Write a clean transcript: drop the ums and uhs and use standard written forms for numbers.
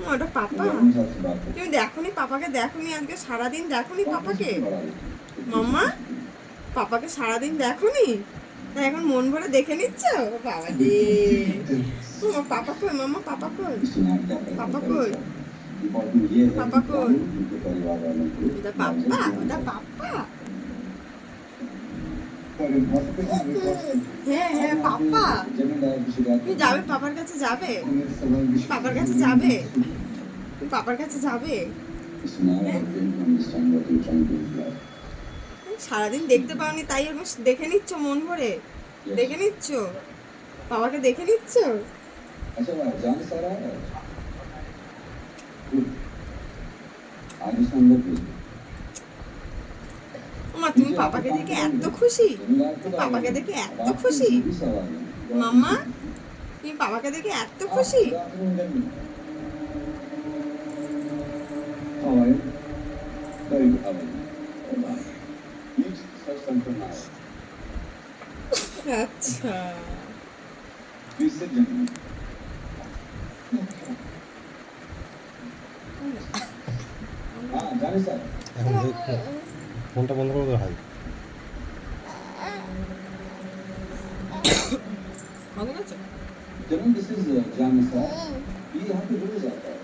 ওটা পাপা? তুমি দেখোনি পাপাকে? দেখোনি আজকে সারাদিন? দেখোনি পাপাকে? মাম্মা, পাপাকে সারাদিন দেখোনি? তাই এখন মন ভরে দেখে নিচ্ছ? বাবা রে, পাপা কই? মাম্মা পাপা কই? পাপা কই? পাপা কই? ওটা পাপা? ওটা পাপা? হ্যাঁ হ্যাঁ পাপা। তুমি যাবে পাপার কাছে? যাবে পাপার কাছে? যাবে পাপার কাছে? যাবে? সারাদিন দেখতে পাওনি তাই এখন দেখে নিচ্ছ মন ভরে? দেখে নিচ্ছ বাবাকে? দেখে নিচ্ছ? মা তুমি পাপাকে দেখে এত খুশি? পাপাকে দেখে এত খুশি? মাম্মা, তুমি পাপাকে দেখে এত খুশি? আচ্ছা এখন দেখো ফোনটা বন্ধ করে দাও ভাই। ভালো আছে? This is Jam sir. We have to do this.